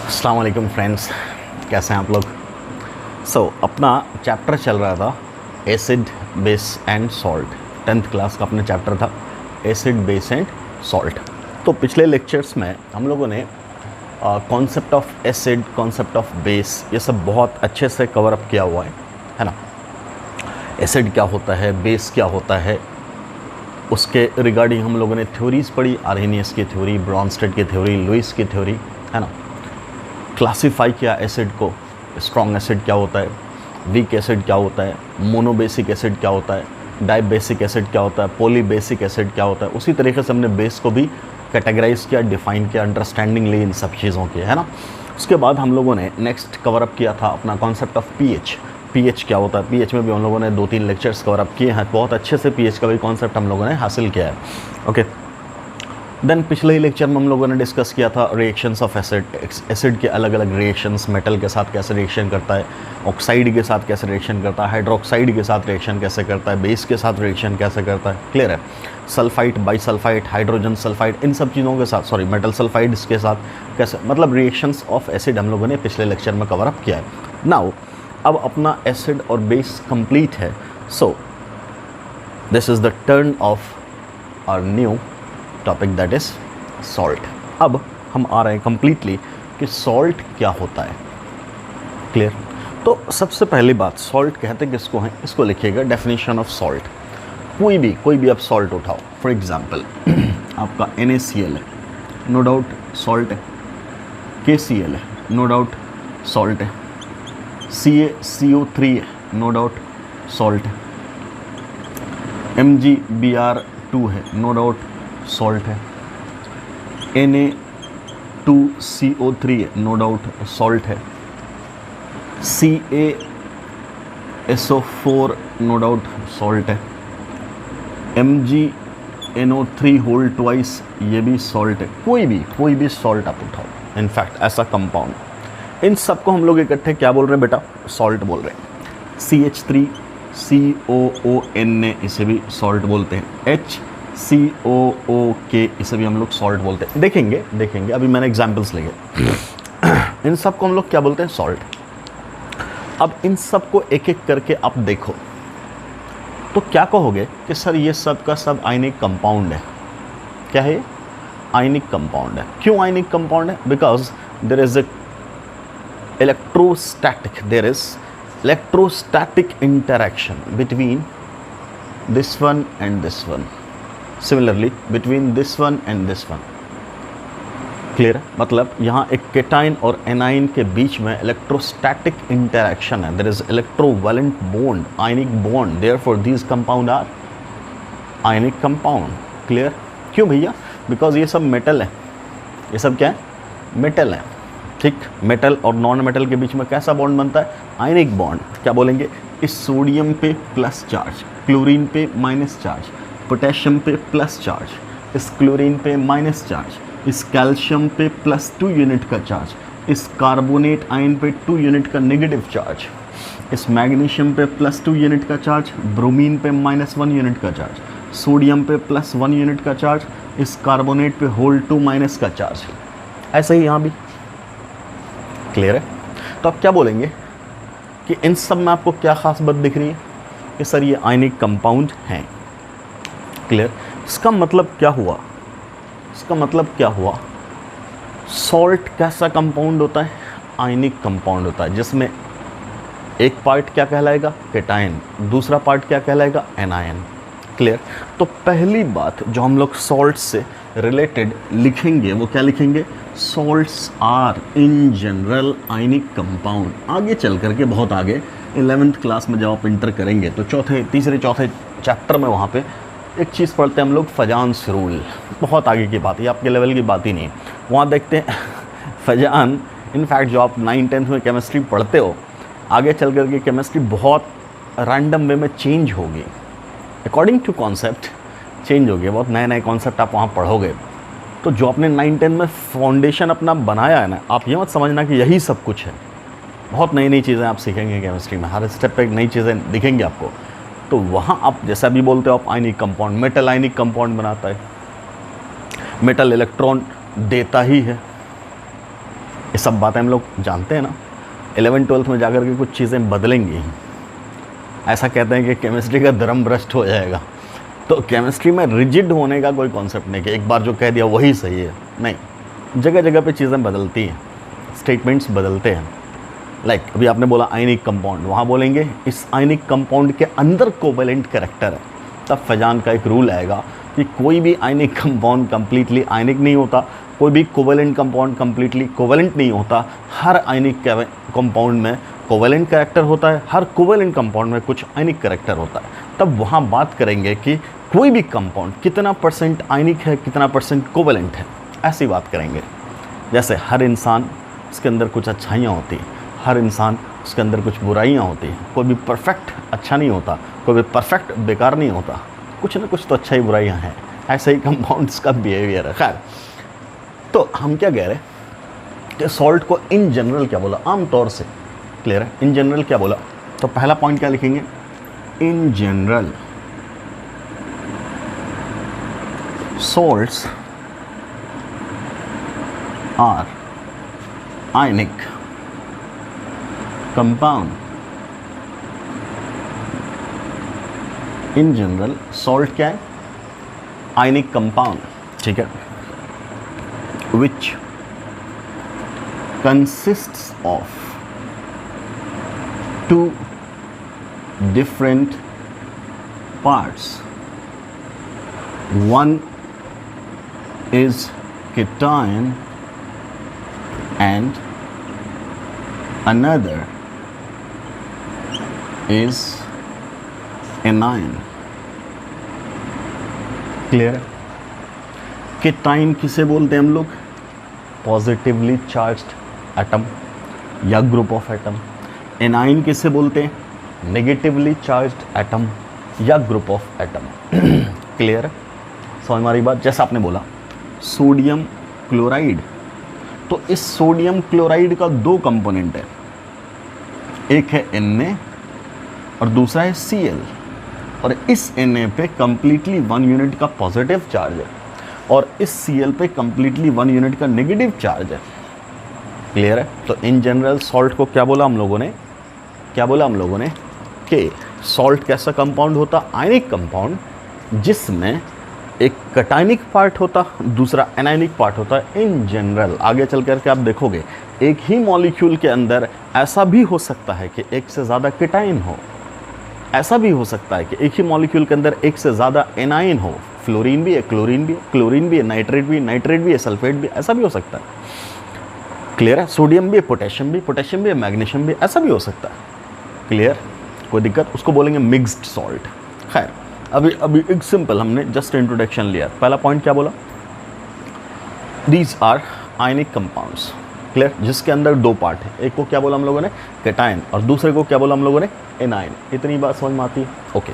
अस्सलाम वालेकुम फ्रेंड्स, कैसे हैं आप लोग। अपना चैप्टर चल रहा था acid base and salt. 10th class का अपना चैप्टर था एसिड बेस एंड सॉल्ट। तो पिछले लेक्चर्स में हम लोगों ने concept of acid, concept of base, ये सब बहुत अच्छे से कवर अप किया हुआ है ना। एसिड क्या होता है, बेस क्या होता है, उसके रिगार्डिंग हम लोगों ने थ्योरीज़ पढ़ी। आर्हेनियस की थ्योरी, ब्रॉन्स्टेड की थ्योरी, लुईस की थ्योरी, है ना। क्लासिफाई किया एसिड को, स्ट्रॉन्ग एसिड क्या होता है, वीक एसिड क्या होता है, मोनोबेसिक एसिड क्या होता है, डाइबेसिक एसिड क्या होता है, पॉलीबेसिक एसिड क्या होता है। उसी तरीके से हमने बेस को भी कैटेगराइज किया, डिफाइन किया, अंडरस्टैंडिंग ली इन सब चीज़ों की, है ना। उसके बाद हम लोगों ने नेक्स्ट कवर अप किया था अपना कॉन्सेप्ट ऑफ पीएच। पीएच क्या होता है, पीएच में भी हम लोगों ने 2-3 लेक्चर्स कवर अप किए हैं। बहुत अच्छे से पीएच का भी कॉन्सेप्ट हम लोगों ने हासिल किया है। ओके, देन पिछले ही लेक्चर में हम लोगों ने डिस्कस किया था रिएक्शंस ऑफ एसिड। एसिड के अलग अलग रिएक्शंस, मेटल के साथ कैसे रिएक्शन करता है, ऑक्साइड के साथ कैसे रिएक्शन करता है, हाइड्रोक्साइड के साथ रिएक्शन कैसे करता है, बेस के साथ रिएक्शन कैसे करता है। क्लियर है। सल्फाइड, बाईसल्फाइड, हाइड्रोजन सल्फाइड, इन सब चीज़ों के साथ, मेटल सल्फाइड्स के साथ कैसे, मतलब रिएक्शंस ऑफ एसिड हम लोगों ने पिछले लेक्चर में कवर अप किया है। नाउ अब अपना एसिड और बेस कंप्लीट है। So this is the turn of our new topic, that is salt. अब हम आ रहे हैं कंप्लीटली कि सॉल्ट क्या होता है। क्लियर। तो सबसे पहली बात, सॉल्ट कहते किसको हैं, इसको लिखिएगा डेफिनेशन ऑफ सॉल्ट। कोई भी आप सॉल्ट उठाओ, फॉर एग्जांपल आपका NaCl है, नो डाउट सॉल्ट है। KCl है, नो डाउट सॉल्ट है। CaCO3 है, नो डाउट सॉल्ट है। MgBr2 है, नो डाउट सॉल्ट है। Na2CO3 है, नो डाउट सॉल्ट है। CaSO4 नो डाउट सॉल्ट है। MgNO3 होल ट्वाइस, ये भी सॉल्ट है। कोई भी सॉल्ट आप उठाओ, इनफैक्ट ऐसा कंपाउंड, इन सबको हम लोग इकट्ठे क्या बोल रहे हैं बेटा, सॉल्ट बोल रहे हैं। CH3COONA, इसे भी सॉल्ट बोलते हैं। HCOOK, इसे भी हम लोग सॉल्ट बोलते हैं। देखेंगे अभी मैंने एग्जाम्पल्स लिए। इन सब को हम लोग क्या बोलते हैं, सॉल्ट। अब इन सब को एक एक करके आप देखो तो क्या कहोगे कि सर ये सब का सब आयनिक कंपाउंड है। क्या है ये, आयनिक कंपाउंड है। क्यों आयनिक कंपाउंड है? Because there is electrostatic interaction between this one and this one, similarly between this one and this one। Clear है। मतलब यहाँ एक केटाइन और एनाइन के बीच में इलेक्ट्रोस्टैटिक इंटरेक्शन है। There is electrovalent bond, ionic bond, therefore these compound are ionic compound. Clear. क्यों भैया? बिकॉज ये सब मेटल है। ये सब क्या है? मेटल है। ठीक। मेटल और नॉन मेटल के बीच में कैसा बॉन्ड बनता है? Ionic bond. क्या बोलेंगे? इस सोडियम पे प्लस चार्ज, क्लोरीन पे माइनस चार्ज, पोटेशियम पे प्लस चार्ज, इस क्लोरीन पे माइनस चार्ज, इस कैल्शियम पे +2 यूनिट का चार्ज, इस कार्बोनेट आयन पे 2 यूनिट का नेगेटिव चार्ज, इस मैग्नीशियम पे +2 यूनिट का चार्ज, ब्रोमीन पे -1 यूनिट का चार्ज, सोडियम पे +1 यूनिट का चार्ज, इस कार्बोनेट पे होल 2 माइनस का चार्ज। ऐसे ही यहाँ भी। क्लियर है। तो आप क्या बोलेंगे कि इन सब में आपको क्या खास बात दिख रही है कि सर ये आयनिक कंपाउंड हैं। क्लियर। इसका मतलब क्या हुआ? सॉल्ट कैसा कंपाउंड होता है? आयनिक कंपाउंड होता है, जिसमें एक पार्ट क्या कहलाएगा? केटाइन, दूसरा पार्ट क्या कहलाएगा? एनायन। क्लियर। तो पहली बात जो हम लोग सॉल्ट से रिलेटेड लिखेंगे वो क्या लिखेंगे? Salts are in general ionic compound. आगे चल करके, बहुत आगे 11th क्लास में जब आप इंटर करेंगे तो तीसरे चौथे चैप्टर में वहाँ पे एक चीज़ पढ़ते हैं हम लोग, फजान्स रूल। बहुत आगे की बात है, आपके लेवल की बात ही नहीं है। वहाँ देखते हैं फजान, इनफैक्ट जो आप 9th-10th में केमिस्ट्री पढ़ते हो, आगे चल करके केमिस्ट्री बहुत रैंडम वे में चेंज होगी, अकॉर्डिंग टू कॉन्सेप्ट चेंज होगी। बहुत नए नए कॉन्सेप्ट आप वहाँ पढ़ोगे। तो जो आपने 9-10 में फाउंडेशन अपना बनाया है ना, आप ये मत समझना कि यही सब कुछ है। बहुत नई नई चीज़ें आप सीखेंगे केमिस्ट्री में, हर स्टेप पे नई चीज़ें दिखेंगी आपको। तो वहाँ आप जैसा भी बोलते हो, आप ionic compound, metal ionic compound बनाता है, मेटल इलेक्ट्रॉन देता ही है, ये सब बातें हम लोग जानते हैं ना। 11th-12th में जाकर के कुछ चीज़ें बदलेंगी। ऐसा कहते हैं कि केमिस्ट्री का धर्म भ्रष्ट हो जाएगा। तो केमिस्ट्री में रिजिड होने का कोई कॉन्सेप्ट नहीं कि एक बार जो कह दिया वही सही है, नहीं। जगह जगह पे चीज़ें बदलती हैं, स्टेटमेंट्स बदलते हैं। लाइक अभी आपने बोला आयनिक कंपाउंड, वहाँ बोलेंगे इस आयनिक कंपाउंड के अंदर कोवेलेंट कैरेक्टर है। तब फैजान का एक रूल आएगा कि कोई भी आयनिक कंपाउंड कंप्लीटली आयनिक नहीं होता, कोई भी कोवेलेंट कंपाउंड कंप्लीटली कोवेलेंट नहीं होता। हर आयनिक कंपाउंड में कोवेलेंट कैरेक्टर होता है, हर कोवेलेंट कंपाउंड में कुछ आयनिक कैरेक्टर होता है। तब वहाँ बात करेंगे कि कोई भी कंपाउंड कितना परसेंट आयनिक है, कितना परसेंट कोवेलेंट है, ऐसी बात करेंगे। जैसे हर इंसान, उसके अंदर कुछ अच्छाइयाँ होती हैं, हर इंसान उसके अंदर कुछ बुराइयाँ होती हैं। कोई भी परफेक्ट अच्छा नहीं होता, कोई भी परफेक्ट बेकार नहीं होता, कुछ ना कुछ तो अच्छाई बुराइयाँ हैं। ऐसे ही कंपाउंड्स का बिहेवियर है। खैर, तो हम क्या कह रहे हैं कि सॉल्ट को इन जनरल क्या बोला, आमतौर से। क्लियर है? इन जनरल क्या बोला? तो पहला पॉइंट क्या लिखेंगे? In general salts are ionic compound. In general, salt क्या है? आयनिक कंपाउंड, ठीक है, which consists of two different parts. One is cation and another is anion. Clear है? कीटाइन किसे बोलते हैं हम लोग? पॉजिटिवली चार्ज्ड एटम या ग्रुप ऑफ एटम। एनाइन किसे बोलते हैं? नेगेटिवली चार्ज्ड एटम या ग्रुप ऑफ एटम। क्लियर है? समझ में आ रही बात? जैसा आपने बोला सोडियम क्लोराइड, तो इस सोडियम क्लोराइड का दो कंपोनेंट है, एक है Na और दूसरा है Cl। और इस Na पे कंप्लीटली 1 यूनिट का पॉजिटिव चार्ज है और इस Cl पे कंप्लीटली 1 यूनिट का नेगेटिव चार्ज है। क्लियर है? तो इन जनरल सॉल्ट को क्या बोला हम लोगों ने? क्या बोला हम लोगों ने कि सॉल्ट कैसा कंपाउंड होता? आयनिक कंपाउंड जिसमें एक कटायनिक पार्ट होता, दूसरा एनायनिक पार्ट होता है। इन जनरल आगे चल करके आप देखोगे एक ही मॉलिक्यूल के अंदर ऐसा भी हो सकता है कि एक से ज़्यादा कीटाइन हो, ऐसा भी हो सकता है कि एक ही मॉलिक्यूल के अंदर एक से ज़्यादा एनाइन हो। फ्लोरीन भी है, क्लोरीन भी है, क्लोरीन भी है, नाइट्रेट भी है, सल्फेट भी, ऐसा भी हो सकता है। क्लियर है? सोडियम भी है, पोटेशियम भी है, मैग्नीशियम भी, ऐसा भी हो सकता है। क्लियर? कोई दिक्कत? उसको बोलेंगे मिक्स्ड सॉल्ट। खैर, अभी एक सिंपल हमने जस्ट इंट्रोडक्शन लिया। पहला पॉइंट क्या बोला? These are ionic compounds. Clear? जिसके अंदर दो पार्ट है, एक को क्या बोला हम लोगों ने? कैटायन, और दूसरे को क्या बोला हम लोगों ने? एनायन। इतनी बात समझ में आती है? ओके।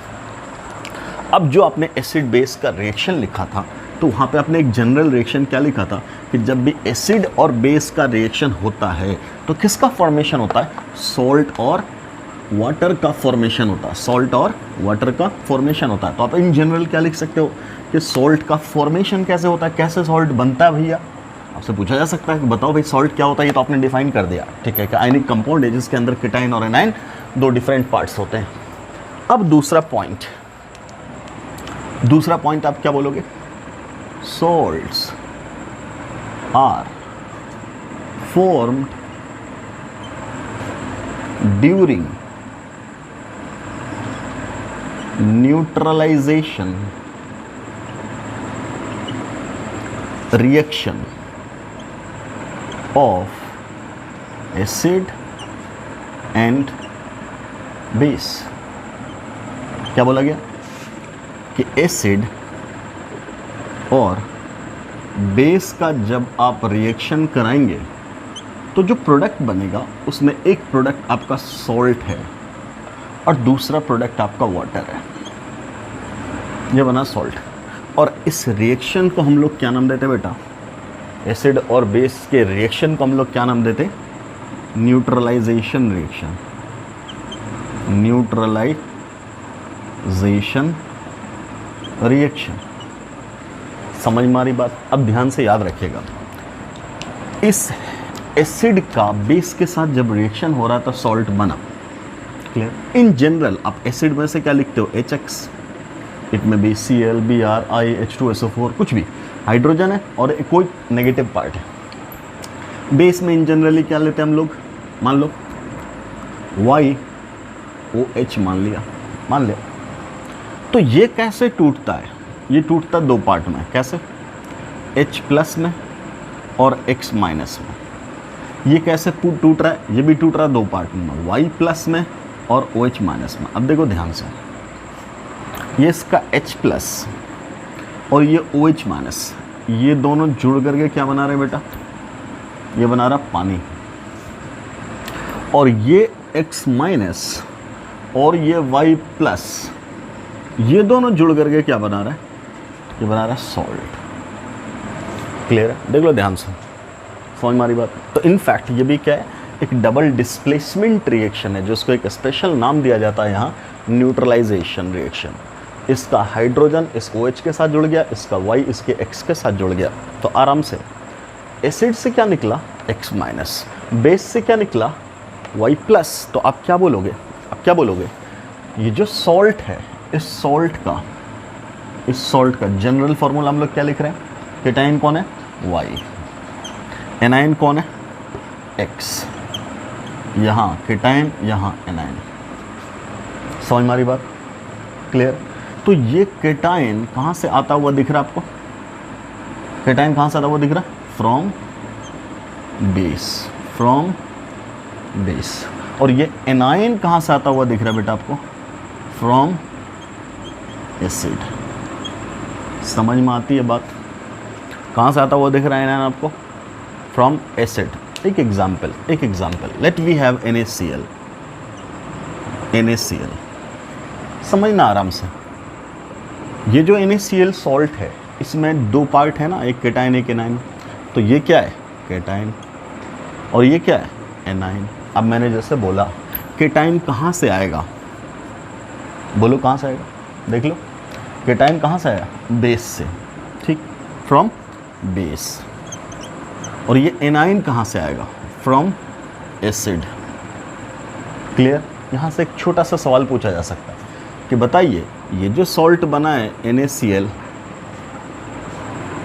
अब जो आपने एसिड बेस का रिएक्शन लिखा था, तो वहाँ पे आपने एक जनरल रिएक्शन क्या लिखा था कि जब भी एसिड और बेस का रिएक्शन होता है तो किसका फॉर्मेशन होता है? सॉल्ट और वाटर का फॉर्मेशन होता है। सॉल्ट और वाटर का फॉर्मेशन होता है। तो आप इन जनरल क्या लिख सकते हो कि सॉल्ट का फॉर्मेशन कैसे होता है, कैसे सॉल्ट बनता है भैया? आपसे पूछा जा सकता है कि बताओ भाई सॉल्ट क्या होता है। ये तो आपने डिफाइन कर दिया, ठीक है, कि आयनिक कंपाउंड है जिसके अंदर कीटाइन और एनायन दो डिफरेंट पार्ट्स होते हैं। अब दूसरा पॉइंट आप क्या बोलोगे? Salts are formed during neutralization reaction of acid and base। क्या बोला गया कि एसिड और बेस का जब आप रिएक्शन कराएंगे तो जो प्रोडक्ट बनेगा उसमें एक प्रोडक्ट आपका सॉल्ट है और दूसरा प्रोडक्ट आपका वाटर है। ये बना सॉल्ट। और इस रिएक्शन को हम लोग क्या नाम देते हैं बेटा? एसिड और बेस के रिएक्शन को हम लोग क्या नाम देते? Neutralization reaction. Neutralization reaction. समझ में आ रही बात? अब ध्यान से याद रखिएगा, इस एसिड का बेस के साथ जब रिएक्शन हो रहा था सॉल्ट बना। क्लियर। इन जनरल आप एसिड में से क्या लिखते हो, HX, इट में B Cl, Br, I, H2SO4, कुछ भी हाइड्रोजन है और कोई नेगेटिव पार्ट है। बेस में इन जनरली क्या लेते हैं हम लोग, मान लो YOH मान लिया। तो ये कैसे टूटता है, ये टूटता दो पार्ट में। कैसे, H+ में और X- में। ये कैसे टूट रहा है, ये भी टूट रहा है दो पार्ट में, Y+ में और OH- में। अब देखो ध्यान से, ये इसका H+ और ये OH-, ये दोनों जुड़ करके क्या बना रहे हैं बेटा, ये बना रहा पानी। और ये X- और ये Y+, ये दोनों जुड़ करके क्या बना रहा है, ये बना रहा है सॉल्ट। क्लियर है, देख लो ध्यान से, समझ मारी बात। तो इनफैक्ट ये भी क्या है, एक डबल डिस्प्लेसमेंट रिएक्शन है, जिसको एक स्पेशल नाम दिया जाता है यहाँ, न्यूट्रलाइजेशन रिएक्शन। इसका हाइड्रोजन इस OH के साथ जुड़ गया, इसका Y इसके X के साथ जुड़ गया। तो आराम से एसिड से क्या निकला, X-, बेस से क्या निकला, Y+। तो आप क्या बोलोगे, ये जो सॉल्ट है, इस सॉल्ट का जनरल फार्मूला हम लोग क्या लिख रहे हैं, केटाइन कौन है, Y, एनाइन कौन है, X, यहाँ केटाइन, यहाँ एनाइन। समझ मारी बात, क्लियर। तो ये केटाइन कहाँ से आता हुआ दिख रहा है आपको, केटाइन कहाँ से आता हुआ दिख रहा है, फ्रॉम बेस। और ये एनाइन कहाँ से आता हुआ दिख रहा है बेटा आपको, फ्रॉम एसिड। समझ में आती है बात, कहाँ से आता हुआ दिख रहा है एनाइन आपको, फ्रॉम एसिड। एक example, let we have NaCl। समझना आराम से, ये जो NaCl सॉल्ट है, इसमें दो पार्ट है ना, एक केटाइन एक एनाइन। तो ये क्या है, केटाइन, और ये क्या है, एनाइन। अब मैंने जैसे बोला, केटाइन कहाँ से आएगा, बोलो कहाँ से आएगा, देख लो, केटाइन कहाँ से आया, बेस से, ठीक, फ्रॉम बेस। और ये एनाइन कहाँ से आएगा, फ्रॉम एसिड। क्लियर। यहाँ से एक छोटा सा सवाल पूछा जा सकता है कि बताइए, ये जो सॉल्ट बना है NaCl,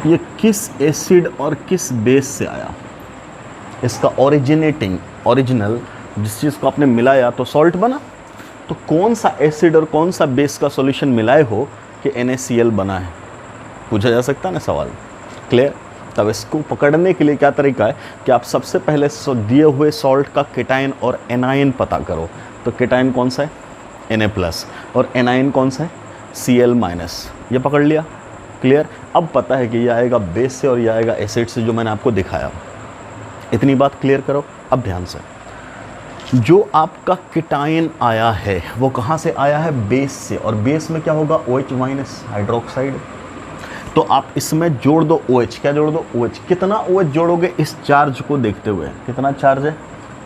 ये किस एसिड और किस बेस से आया, इसका ओरिजिनल जिस चीज़ को आपने मिलाया तो सॉल्ट बना। तो कौन सा एसिड और कौन सा बेस का सॉल्यूशन मिलाए हो कि NaCl बना है, पूछा जा सकता है ना सवाल। क्लियर। तब इसको पकड़ने के लिए क्या तरीका है कि आप सबसे पहले दिए हुए सॉल्ट का केटाइन और एनाइन पता करो। तो केटाइन कौन सा है, Na+, और एनाइन कौन सा है, Cl-। ये पकड़ लिया। क्लियर। अब पता है कि ये आएगा बेस से और ये आएगा एसिड से, जो मैंने आपको दिखाया। इतनी बात क्लियर करो। अब ध्यान से, जो आपका केटाइन आया है वो कहाँ से आया है, बेस से। और बेस में क्या होगा, OH- हाइड्रोक्साइड। तो आप इसमें जोड़ दो OH, क्या जोड़ दो, OH। कितना OH जोड़ोगे इस चार्ज को देखते हुए, कितना चार्ज है,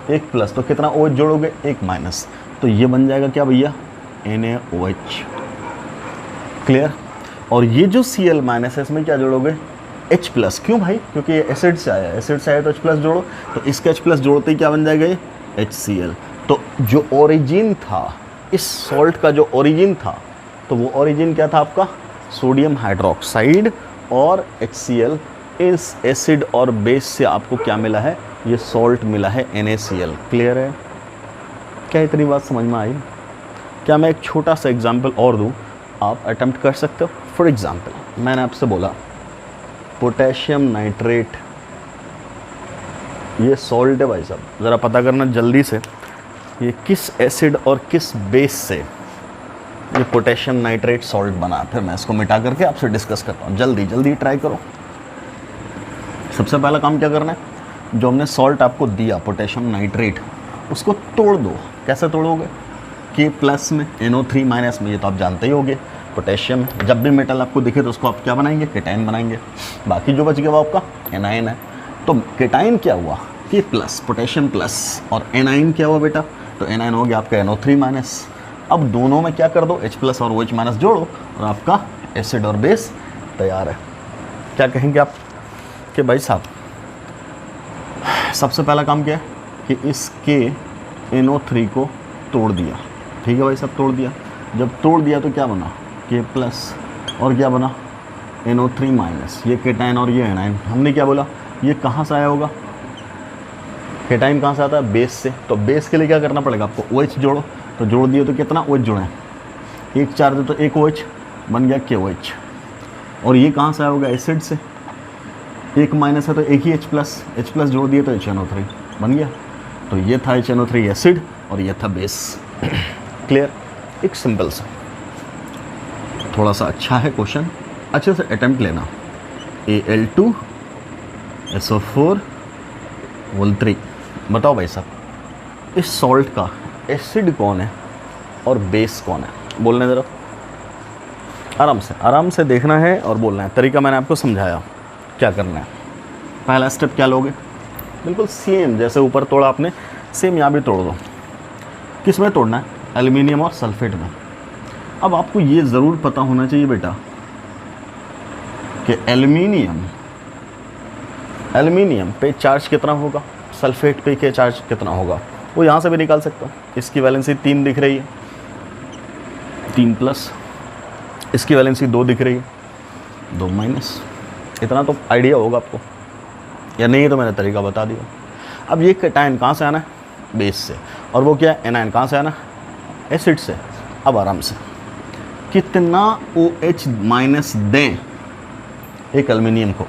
1+, तो कितना OH जोड़ोगे, 1-। तो ये बन जाएगा क्या भैया, NaOH। क्लियर। और ये जो Cl- है, इसमें क्या जोड़ोगे, H+। क्यों भाई, क्योंकि ये एसिड से आया है, तो H+ जोड़ो। तो इसका H+ जोड़ते ही क्या बन जाएगा, ये HCl। तो जो ओरिजिन था इस सॉल्ट का, जो ओरिजिन था, तो वो ओरिजिन क्या था आपका, सोडियम हाइड्रोक्साइड और HCl। इस एसिड और बेस से आपको क्या मिला है, ये सॉल्ट मिला है NaCl। क्लियर है। क्या इतनी बात समझ में आई। क्या मैं एक छोटा सा एग्जांपल और दूं, आप अटेम्प्ट कर सकते हो। फॉर एग्जांपल मैंने आपसे बोला पोटेशियम नाइट्रेट, ये सॉल्ट है भाई साहब, ज़रा पता करना जल्दी से, ये किस एसिड और किस बेस से ये पोटेशियम नाइट्रेट सॉल्ट बना। फिर मैं इसको मिटा करके आपसे डिस्कस करता हूँ। जल्दी जल्दी ट्राई करो। सबसे पहला काम क्या करना है, जो हमने सॉल्ट आपको दिया पोटेशियम नाइट्रेट, उसको तोड़ दो। कैसे तोड़ोगे, K+ में, NO3- में, ये तो आप जानते ही होंगे। पोटेशियम, जब भी मेटल आपको दिखे तो उसको आप क्या बनाएंगे, केटाइन बनाएंगे। बाकी जो बच गया वो आपका एनाइन है। तो केटाइन क्या हुआ, K+, पोटेशियम प्लस, और एनाइन क्या हुआ बेटा, तो एनाइन हो गया आपका NO3-। अब दोनों में क्या कर दो, H+ और OH- जोड़ो और आपका एसिड और बेस तैयार है। क्या कहेंगे आप कि भाई साहब सबसे पहला काम क्या है कि इस KNO3 को तोड़ दिया। ठीक है भाई, सब तोड़ दिया। जब तोड़ दिया तो क्या बना, K प्लस, और क्या बना NO3 माइनस, ये केटाइन और ये एनाइन। हमने क्या बोला, ये कहाँ से आया होगा, केटाइन कहाँ से आता है, बेस से। तो बेस के लिए क्या करना पड़ेगा आपको, OH जोड़ो। तो जोड़ दिए तो कितना OH जुड़े, एक चार्ज है तो एक OH बन गया KOH। और ये कहाँ से आया होगा, एसिड से, एक माइनस है तो एक ही H प्लस जोड़ दिए तो HNO3 बन गया। तो ये था HNO3 एसिड और ये था बेस। क्लियर, एक सिंपल सा, थोड़ा सा अच्छा है क्वेश्चन, अच्छे से अटेम्प्ट लेना। Al2SO4 बताओ भाई साहब, इस सॉल्ट का एसिड कौन है और बेस कौन है, बोलने ज़रा, आराम से देखना है और बोलना है। तरीका मैंने आपको समझाया, क्या करना है। पहला स्टेप क्या लोगे, बिल्कुल सेम जैसे ऊपर तोड़ा आपने, सेम यहाँ भी तोड़ दो। किस में तोड़ना है, एल्युमिनियम और सल्फेट में। अब आपको ये ज़रूर पता होना चाहिए बेटा कि एल्युमिनियम पे चार्ज कितना होगा, सल्फेट पे के चार्ज कितना होगा, वो यहाँ से भी निकाल सकता हूँ। इसकी वैलेंसी 3 दिख रही है, 3 प्लस, इसकी वैलेंसी 2 दिख रही है, 2 माइनस। इतना तो आइडिया होगा आपको, या नहीं तो मैंने तरीका बता दिया। अब ये कैटायन कहाँ से आना है, बेस से, और वो क्या है, एनायन कहाँ से आना, एसिड से। अब आराम से कितना OH माइनस दें एक एल्युमिनियम को,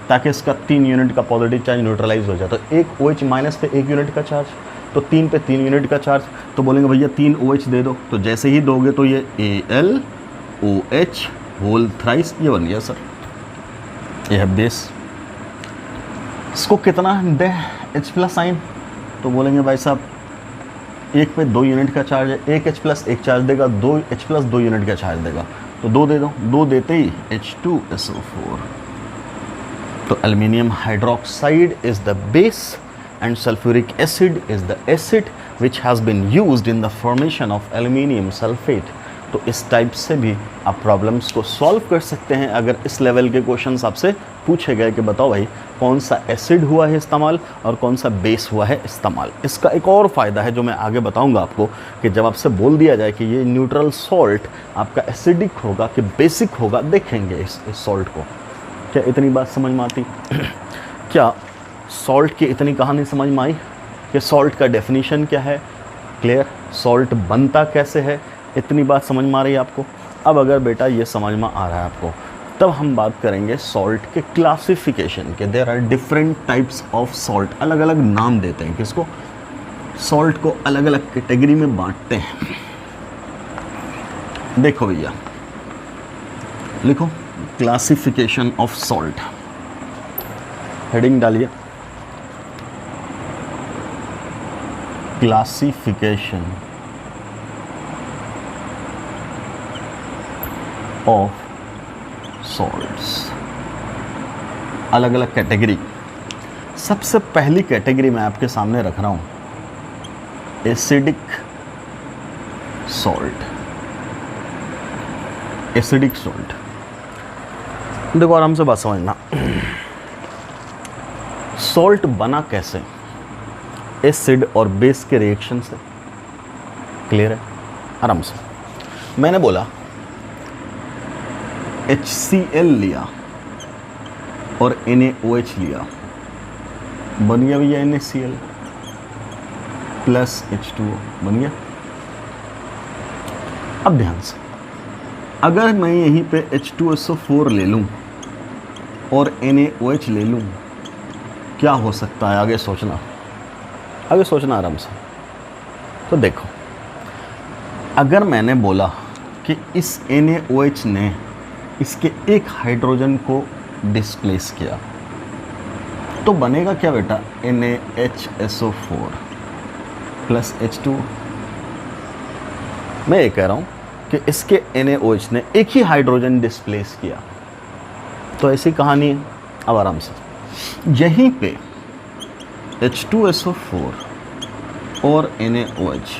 ताकि इसका 3 यूनिट का पॉजिटिव चार्ज न्यूट्रलाइज हो जाए। तो एक OH माइनस पे 1 यूनिट का चार्ज, तो 3 पे 3 यूनिट का चार्ज। तो बोलेंगे भैया 3 OH दे दो, तो जैसे ही दोगे तो ये AlOH होल थ्राइस, ये बन गया सर, ये है बेस। इसको कितना दे H प्लस आइन, तो बोलेंगे भाई साहब 1 पे 2 यूनिट का चार्ज है, 1 H प्लस 1 चार्ज देगा, 2 H प्लस 2 यूनिट का चार्ज देगा, तो 2 दे दो। 2 देते ही H2SO4। तो aluminium hydroxide is the base and sulfuric acid is the acid which has been used in the formation of aluminium sulfate। तो इस टाइप से भी आप प्रॉब्लम्स को सॉल्व कर सकते हैं। अगर इस लेवल के क्वेश्चंस आपसे पूछे गए कि बताओ भाई कौन सा एसिड हुआ है इस्तेमाल और कौन सा बेस हुआ है इस्तेमाल। इसका एक और फ़ायदा है जो मैं आगे बताऊंगा आपको, कि जब आपसे बोल दिया जाए कि ये न्यूट्रल सॉल्ट आपका एसिडिक होगा कि बेसिक होगा, देखेंगे इस सॉल्ट को। क्या इतनी बात समझ में आती? क्या सॉल्ट की इतनी कहानी समझ में आई कि सॉल्ट का डेफिनेशन क्या है, क्लियर, सॉल्ट बनता कैसे है, इतनी बात समझ में आ रही है आपको? अब अगर बेटा ये समझ में आ रहा है आपको, तब हम बात करेंगे सॉल्ट के क्लासिफिकेशन के। There are different types of salt, अलग अलग नाम देते हैं किसको, सॉल्ट को अलग अलग कैटेगरी में बांटते हैं। देखो भैया, लिखो क्लासिफिकेशन ऑफ सॉल्ट, हेडिंग डालिए क्लासिफिकेशन ऑफ सॉल्ट्स, अलग अलग कैटेगरी। सबसे पहली कैटेगरी मैं आपके सामने रख रहा हूं, एसिडिक सॉल्ट। एसिडिक सॉल्ट, देखो आराम से बात समझना। सॉल्ट बना कैसे, एसिड और बेस के रिएक्शन से, क्लियर है? आराम से मैंने बोला HCl लिया और NaOH लिया, बन गया भैया NaCl प्लस H2O, बन गया। अब ध्यान से, अगर मैं यहीं पे H2SO4 ले लूं और NaOH ले लूं, क्या हो सकता है? आगे सोचना आराम से। तो देखो, अगर मैंने बोला कि इस NaOH ने इसके एक हाइड्रोजन को डिस्प्लेस किया, तो बनेगा क्या बेटा, NaHSO4 प्लस H2। मैं ये कह रहा हूं कि इसके NaOH ने एक ही हाइड्रोजन डिस्प्लेस किया, तो ऐसी कहानी है। अब आराम से, यहीं पे H2SO4 और NaOH,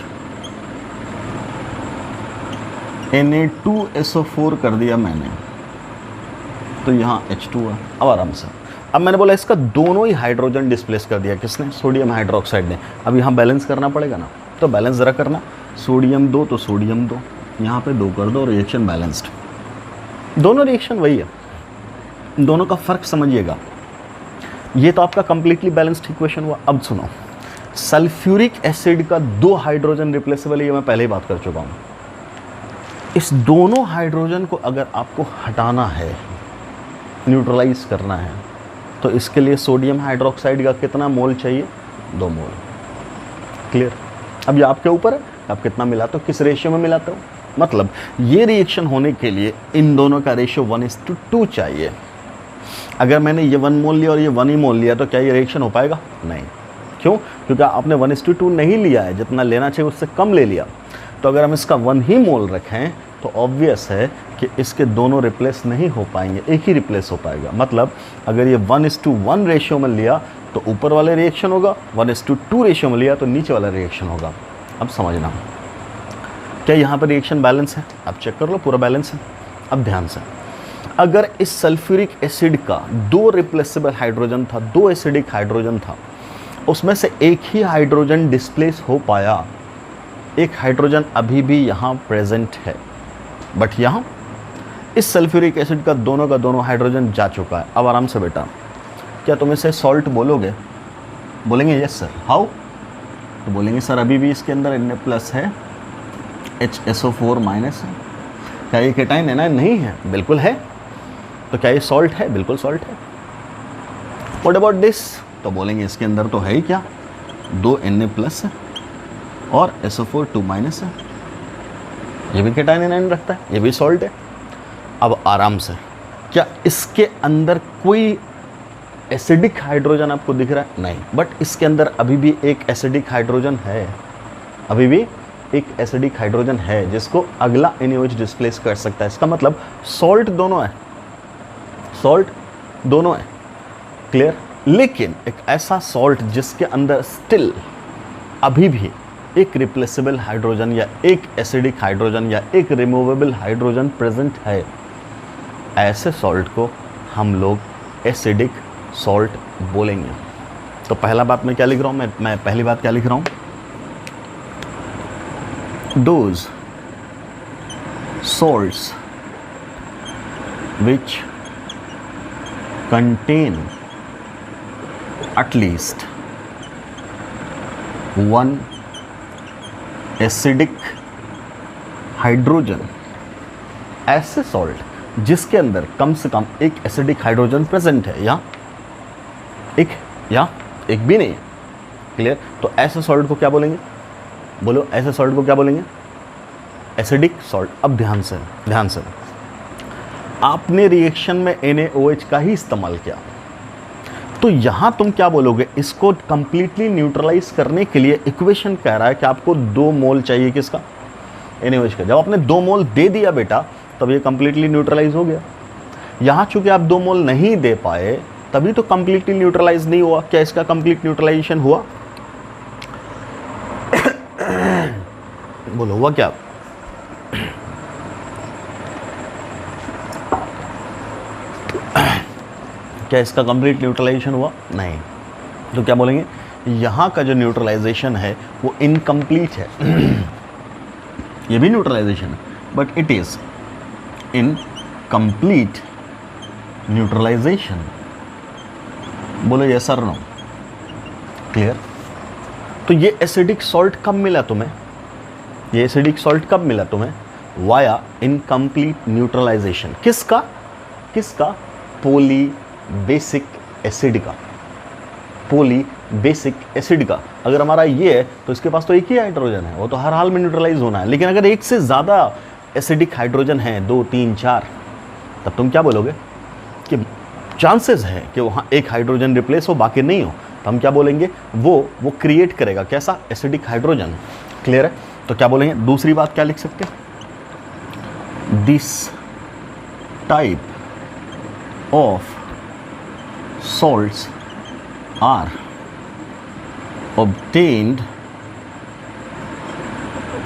Na2SO4 कर दिया मैंने, तो यहाँ H2 है। अब आराम से अब मैंने बोला इसका दोनों ही हाइड्रोजन डिस्प्लेस कर दिया, किसने? सोडियम हाइड्रोक्साइड ने। अब यहाँ बैलेंस करना पड़ेगा ना, तो बैलेंस ज़रा करना, सोडियम 2 तो सोडियम 2, यहाँ पे 2 कर दो, रिएक्शन बैलेंस्ड। दोनों रिएक्शन वही है, दोनों का फ़र्क समझिएगा। ये तो आपका कंप्लीटली बैलेंस्ड इक्वेशन हुआ। अब सुनो, सल्फ्यूरिक एसिड का 2 हाइड्रोजन रिप्लेसेबल है, ये मैं पहले ही बात कर चुका हूँ। इस दोनों हाइड्रोजन को अगर आपको हटाना है, न्यूट्रलाइज करना है, तो इसके लिए सोडियम हाइड्रोक्साइड का कितना मोल चाहिए? 2 मोल। क्लियर? अब ये आपके ऊपर है, आप कितना मिलाते हो, किस रेशियो में मिलाते हो। मतलब ये रिएक्शन होने के लिए इन दोनों का रेशियो 1:2 चाहिए। अगर मैंने ये 1 मोल लिया और ये 1 ही मोल लिया, तो क्या ये रिएक्शन हो पाएगा? नहीं। क्यों? क्योंकि आपने 1:2 नहीं लिया है, जितना लेना चाहिए उससे कम ले लिया। तो अगर हम इसका 1 ही मोल रखें तो ऑब्वियस है कि इसके दोनों रिप्लेस नहीं हो पाएंगे, एक ही रिप्लेस हो पाएगा। मतलब अगर ये 1:1 रेशियो में लिया तो ऊपर वाले रिएक्शन होगा, 1:2 रेशियो में लिया तो नीचे वाला रिएक्शन होगा। अब समझना, क्या यहाँ पर रिएक्शन बैलेंस है? आप चेक कर लो, पूरा बैलेंस है। अब ध्यान से, अगर इस सल्फ्यूरिक एसिड का 2 रिप्लेसेबल हाइड्रोजन था, 2 एसिडिक हाइड्रोजन था, उसमें से एक ही हाइड्रोजन डिस्प्लेस हो पाया, एक हाइड्रोजन अभी भी यहाँ प्रेजेंट है, बट यहाँ इस सल्फ्यूरिक एसिड का दोनों हाइड्रोजन जा चुका है। अब आराम से बेटा, क्या तुम इसे सॉल्ट बोलोगे? बोलेंगे यस सर। हाउ? तो बोलेंगे सर अभी भी इसके अंदर Na+ है, HSO4- है। क्या ये केटाइन एनायन नहीं है? बिल्कुल है। तो क्या ये सॉल्ट है? बिल्कुल सॉल्ट है। What about this? तो बोलेंगे इसके अंदर तो है ही क्या, 2 Na+ है और SO4 है। ये भी केटाइन एनायन रखता है, ये भी सॉल्ट है। अब आराम से, क्या इसके अंदर कोई एसिडिक हाइड्रोजन आपको दिख रहा है? नहीं। बट इसके अंदर अभी भी एक एसिडिक हाइड्रोजन है, अभी भी एक एसिडिक हाइड्रोजन है जिसको अगला NaOH डिस्प्लेस कर सकता है। इसका मतलब सॉल्ट दोनों है, सॉल्ट दोनों है। क्लियर? लेकिन एक ऐसा सॉल्ट जिसके अंदर स्टिल अभी भी एक रिप्लेसेबल हाइड्रोजन या एक एसिडिक हाइड्रोजन या एक रिमूवेबल हाइड्रोजन प्रेजेंट है, ऐसे सॉल्ट को हम लोग एसिडिक सॉल्ट बोलेंगे। तो पहला बात मैं क्या लिख रहा हूँ, मैं पहली बात क्या लिख रहा हूँ, those salts which contain at least one acidic hydrogen, ऐसे सॉल्ट जिसके अंदर कम से कम एक एसिडिक हाइड्रोजन प्रेजेंट है या एक भी नहीं है। क्लियर? तो ऐसे सॉल्ट को क्या बोलेंगे? बोलो, ऐसे सॉल्ट को क्या बोलेंगे? Acidic salt. अब ध्यान से, आपने रिएक्शन में NaOH का ही इस्तेमाल किया, तो यहाँ तुम क्या बोलोगे? इसको कंप्लीटली न्यूट्रलाइज करने के लिए इक्वेशन कह रहा है कि आपको 2 मोल चाहिए, किसका? NaOH का। जब आपने 2 मोल दे दिया बेटा, तब ये कंप्लीटली न्यूट्रलाइज हो गया। यहाँ चूंकि आप 2 मोल नहीं दे पाए, तभी तो कंप्लीटली न्यूट्रलाइज नहीं हुआ। क्या इसका कंप्लीट न्यूट्रलाइजेशन हुआ? बोलो, हुआ क्या? क्या इसका कंप्लीट न्यूट्रलाइजेशन हुआ? नहीं। तो क्या बोलेंगे? यहाँ का जो न्यूट्रलाइजेशन है वो इनकम्प्लीट है। ये भी न्यूट्रलाइजेशन है, but it is incomplete neutralization. बोलो यस और नो। क्लियर? तो ये एसिडिक सॉल्ट कब मिला तुम्हें? ये एसिडिक सॉल्ट कब मिला तुम्हें? Via incomplete neutralization. किसका? पॉली बेसिक एसिड का। पॉली बेसिक एसिड का। अगर हमारा ये है तो इसके पास तो एक ही हाइड्रोजन है, वो तो हर हाल में न्यूट्रलाइज होना है। लेकिन अगर एक से ज़्यादा एसिडिक हाइड्रोजन है, 2, 3, 4, तब तुम क्या बोलोगे कि चांसेस है कि वहाँ एक हाइड्रोजन रिप्लेस हो, बाकी नहीं हो। तो हम क्या बोलेंगे? वो क्रिएट करेगा कैसा? Acidic hydrogen. क्लियर है? तो क्या बोलेंगे? दूसरी बात क्या लिख सकते हैं? This type of salts are obtained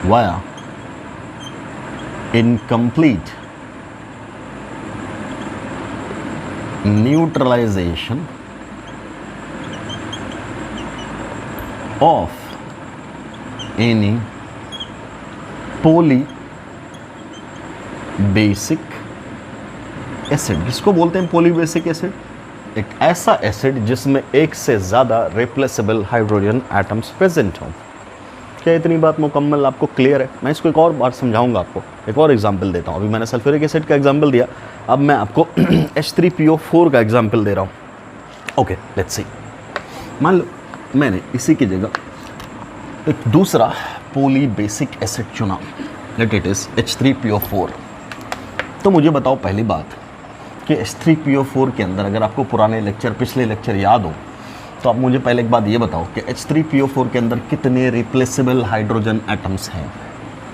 via incomplete neutralization of any poly basic acid, जिसको बोलते हैं पॉली बेसिक एसिड, एक ऐसा एसिड जिसमें एक से ज़्यादा रिप्लेसेबल हाइड्रोजन एटम्स प्रेजेंट हों। क्या इतनी बात मुकम्मल आपको क्लियर है? मैं इसको एक और बार समझाऊंगा आपको, एक और एग्जांपल देता हूँ। अभी मैंने सल्फ्यूरिक एसिड का एग्जांपल दिया, अब मैं आपको H3PO4 का एग्जांपल दे रहा हूँ। Okay, let's see. मान लो मैंने इसी की जगह एक दूसरा पॉली बेसिक एसिड चुना, लेट इट इज H3PO4। तो मुझे बताओ पहली बात कि H3PO4 के अंदर, अगर आपको पुराने लेक्चर, पिछले लेक्चर याद हो, तो आप मुझे पहले एक बात ये बताओ कि H3PO4 के अंदर कितने रिप्लेसेबल हाइड्रोजन एटम्स हैं,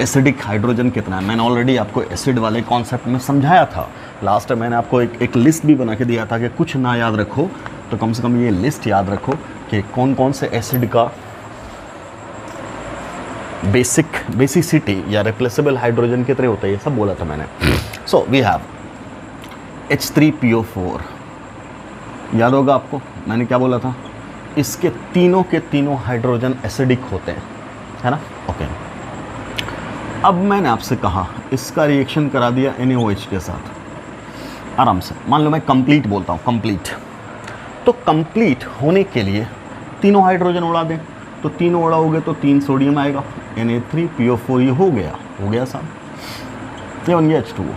एसिडिक हाइड्रोजन कितना है। मैंने ऑलरेडी आपको एसिड वाले कॉन्सेप्ट में समझाया था। लास्ट में मैंने आपको एक लिस्ट भी बना के दिया था कि कुछ ना याद रखो तो कम से कम ये लिस्ट याद रखो कि कौन कौन से एसिड का बेसिसिटी या रिप्लेसेबल हाइड्रोजन कितने होते हैं, ये सब बोला था मैंने। सो वी हैव H3PO4, याद होगा आपको मैंने क्या बोला था, इसके तीनों के तीनों हाइड्रोजन एसिडिक होते हैं, है ना। ओके, अब मैंने आपसे कहा इसका रिएक्शन करा दिया NaOH के साथ आराम से। मान लो मैं कंप्लीट बोलता हूँ, कंप्लीट, तो कंप्लीट होने के लिए तीनों हाइड्रोजन उड़ा दें, तो तीनों उड़ाओगे तो 3 सोडियम आएगा, Na3PO4, ये हो गया साहब, ये बन गया H2O।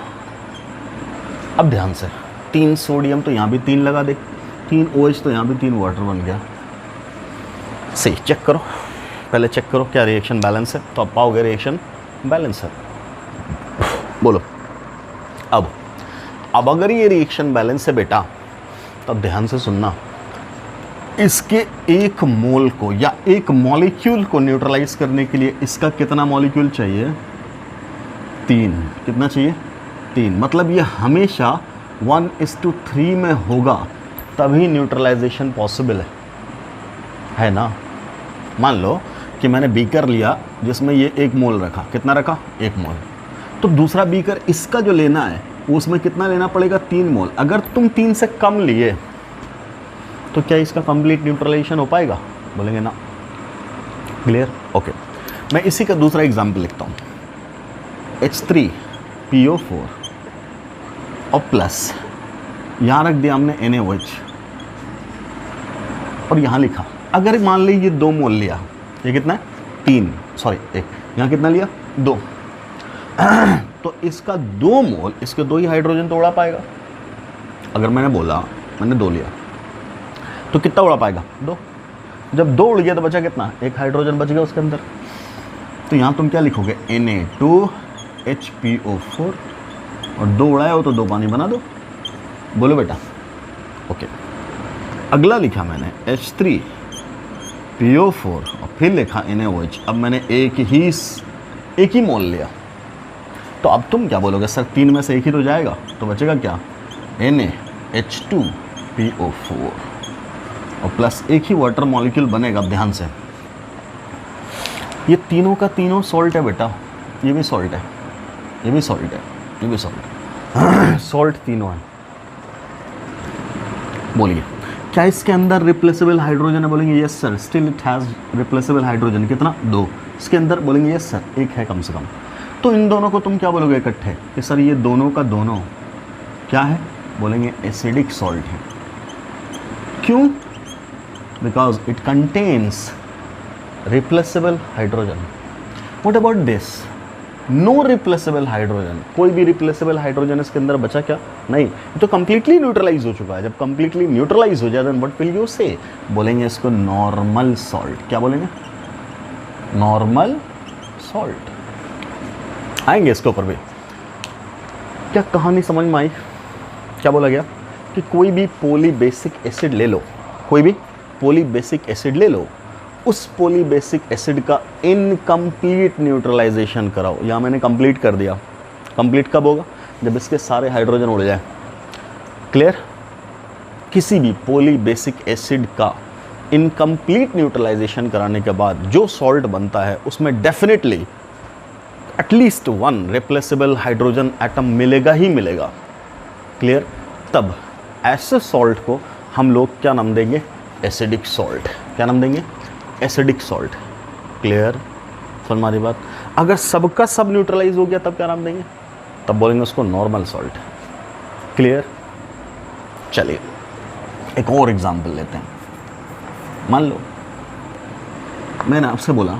अब ध्यान से, 3 सोडियम तो यहाँ भी 3 लगा दे, 3 OH तो यहाँ भी 3 वाटर बन गया। सही, चेक करो, पहले चेक करो क्या रिएक्शन बैलेंस है, तो आप पाओगे रिएक्शन बैलेंस है। बोलो अब अगर ये रिएक्शन बैलेंस है बेटा, तब ध्यान से सुनना, इसके एक मोल को या एक मॉलिक्यूल को न्यूट्रलाइज करने के लिए इसका कितना मॉलिक्यूल चाहिए? 3। कितना चाहिए? 3। मतलब ये हमेशा 1:3 में होगा, तभी न्यूट्रलाइजेशन पॉसिबल है ना। मान लो कि मैंने बीकर लिया जिसमें ये 1 मोल रखा, कितना रखा? 1 मोल। तो दूसरा बीकर इसका जो लेना है उसमें कितना लेना पड़ेगा? 3 मोल। अगर तुम 3 से कम लिए तो क्या इसका कंप्लीट न्यूट्रलाइजेशन हो पाएगा? बोलेंगे ना। क्लियर? ओके, मैं इसी का दूसरा एग्जाम्पल लिखता हूँ। H3PO4 और प्लस यहाँ रख दिया हमने NaOH और यहाँ लिखा, अगर मान ली ये 2 मोल लिया, ये कितना है? 3, सॉरी 1, यहाँ कितना लिया? 2। तो इसका 2 मोल, इसके 2 ही हाइड्रोजन तो उड़ा पाएगा। अगर मैंने बोला मैंने 2 लिया तो कितना उड़ा पाएगा? 2। जब 2 उड़ गया तो बचा कितना? 1 हाइड्रोजन बच गया उसके अंदर। तो यहाँ तुम क्या लिखोगे? Na2HPO4 और 2 उड़ाया हो तो 2 पानी बना दो। बोलो बेटा। ओके, अगला लिखा मैंने H3PO4 और फिर लिखा NaOH। अब मैंने एक ही मोल लिया, तो अब तुम क्या बोलोगे? सर 3 में से एक ही तो जाएगा, तो बचेगा क्या? NaH2PO4 और प्लस एक ही वाटर मॉलिक्यूल बनेगा। अब ध्यान से, ये तीनों का तीनों सॉल्ट है बेटा, ये भी सॉल्ट है, ये भी सॉल्ट है, ये भी सॉल्ट है। सॉल्ट तीनों है। बोलिए, क्या इसके अंदर रिप्लेसेबल हाइड्रोजन है? बोलेंगे yes sir, still it has replaceable hydrogen. कितना? 2। इसके अंदर बोलेंगे यस सर, 1 है कम से कम। तो इन दोनों को तुम क्या बोलोगे इकट्ठे कि सर ये दोनों का दोनों क्या है? बोलेंगे एसिडिक सॉल्ट है। क्यों? Because it contains replaceable hydrogen. What about this? No replaceable hydrogen. कोई भी रिप्लेसेबल हाइड्रोजन इसके अंदर बचा क्या? नहीं, तो कंप्लीटली न्यूट्रलाइज हो चुका है। जब कंप्लीटली न्यूट्रलाइज हो जाए देन व्हाट विल यू से? बोलेंगे इसको नॉर्मल सॉल्ट। क्या बोलेंगे? Normal salt. आएंगे इसके ऊपर भी। क्या कहानी समझ में आई? क्या बोला गया कि कोई भी पॉली बेसिक एसिड ले लो, कोई भी पॉली बेसिक एसिड ले लो, उस पॉली बेसिक एसिड का इनकम्प्लीट न्यूट्रलाइजेशन कराओ। यहाँ मैंने कंप्लीट कर दिया। कंप्लीट कब होगा? जब इसके सारे हाइड्रोजन उड़ जाए। क्लियर? किसी भी पॉली बेसिक एसिड का इनकम्प्लीट न्यूट्रलाइजेशन कराने के बाद जो सॉल्ट बनता है उसमें definitely at least 1 replaceable hydrogen atom मिलेगा ही मिलेगा। क्लियर? तब ऐसे सॉल्ट को हम लोग क्या नाम देंगे? Acidic salt. क्या नाम देंगे? Acidic salt. क्लियर? समझ में आ रही बात? अगर सबका सब न्यूट्रलाइज हो गया तब क्या नाम देंगे? तब बोलेंगे उसको नॉर्मल सॉल्ट। क्लियर? चलिए एक और एग्जांपल लेते हैं। मान लो मैंने आपसे बोला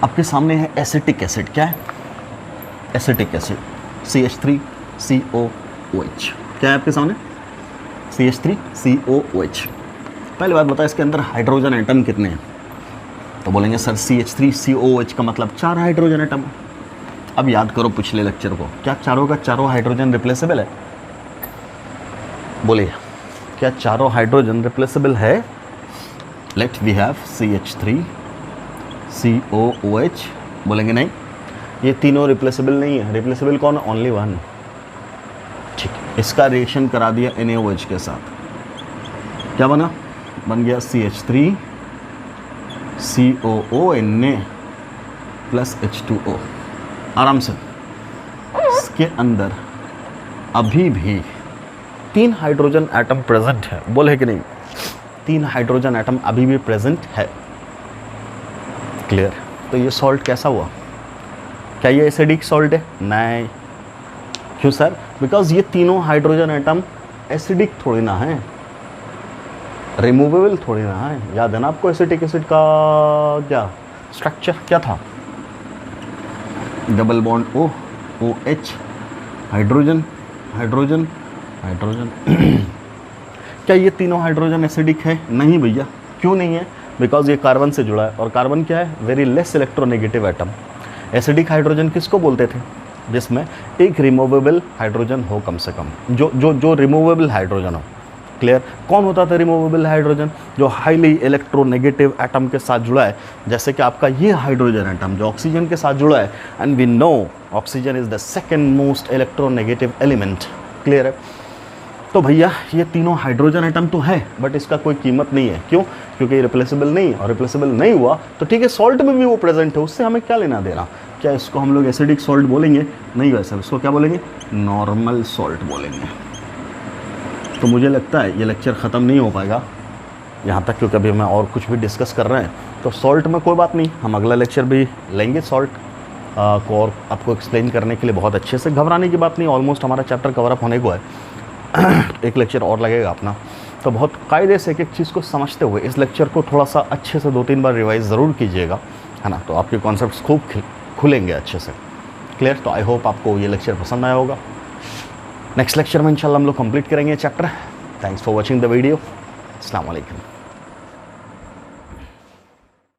आपके सामने है एसिटिक एसिड। क्या है? Acetic acid CH3COOH। क्या है आपके सामने? CH3COOH। पहले बात बता इसके अंदर हाइड्रोजन एटम कितने हैं? तो बोलेंगे सर CH3COOH का मतलब 4 हाइड्रोजन एटम है। अब याद करो पिछले लेक्चर को, क्या चारों का चारों हाइड्रोजन रिप्लेसेबल है? बोलिए, क्या चारों हाइड्रोजन रिप्लेसेबल है? Let we have CH3COOH। बोलेंगे नहीं, ये तीनों रिप्लेसेबल नहीं है। रिप्लेसेबल कौन? Only one. ठीक, इसका रिएक्शन करा दिया NaOH के साथ, क्या बना? बन गया CH3COO Na प्लस H2O। आराम से। इसके अंदर अभी भी 3 हाइड्रोजन एटम प्रेजेंट है। बोले कि नहीं? 3 हाइड्रोजन एटम अभी भी प्रेजेंट है। क्लियर? तो ये सॉल्ट कैसा हुआ? क्या ये एसिडिक सॉल्ट है? नहीं। क्यों सर? बिकॉज ये तीनों हाइड्रोजन एटम एसिडिक थोड़ी ना है, रिमूवेबल थोड़ी ना है। याद है ना आपको एसिटिक एसिड का क्या स्ट्रक्चर क्या था? Double bond OH, hydrogen hydrogen hydrogen. क्या ये तीनों हाइड्रोजन एसिडिक है? नहीं भैया। क्यों नहीं है? बिकॉज ये कार्बन से जुड़ा है, और कार्बन क्या है? Very less electronegative atom. Acidic hydrogen किसको बोलते थे? जिसमें एक रिमूवेबल हाइड्रोजन हो कम से कम, जो रिमूवेबल हाइड्रोजन हो। क्लियर? कौन होता था रिमूवेबल हाइड्रोजन? जो हाईली इलेक्ट्रोनेगेटिव एटम के साथ जुड़ा है, जैसे कि आपका ये हाइड्रोजन एटम जो ऑक्सीजन के साथ जुड़ा है। And we know oxygen is the second most electronegative element. Clear है? तो भैया ये तीनों हाइड्रोजन एटम तो है, बट इसका कोई कीमत नहीं है। क्यों? क्योंकि ये रिप्लेसेबल नहीं है, और रिप्लेसेबल नहीं हुआ तो ठीक है, सॉल्ट में भी वो प्रेजेंट है, उससे हमें क्या लेना देना। क्या इसको हम लोग एसिडिक सॉल्ट बोलेंगे? नहीं वैसे, इसको क्या बोलेंगे? नॉर्मल सॉल्ट बोलेंगे। तो मुझे लगता है ये लेक्चर ख़त्म नहीं हो पाएगा यहाँ तक, क्योंकि अभी मैं और कुछ भी डिस्कस कर रहे हैं। तो सॉल्ट में कोई बात नहीं, हम अगला लेक्चर भी लेंगे सॉल्ट को और आपको एक्सप्लेन करने के लिए बहुत अच्छे से। घबराने की बात नहीं, ऑलमोस्ट हमारा चैप्टर कवर अप होने को है। एक लेक्चर और लगेगा अपना, तो बहुत कायदे से एक एक चीज़ को समझते हुए इस लेक्चर को थोड़ा सा अच्छे से 2-3 बार रिवाइज ज़रूर कीजिएगा, है ना? तो आपके कॉन्सेप्ट्स खूब खुलेंगे अच्छे से। क्लियर? तो आई होप आपको ये लेक्चर पसंद आया होगा। नेक्स्ट लेक्चर में इंशाल्लाह हम लोग कंप्लीट करेंगे chapter. Thanks for watching the video. अस्सलाम वालेकुम।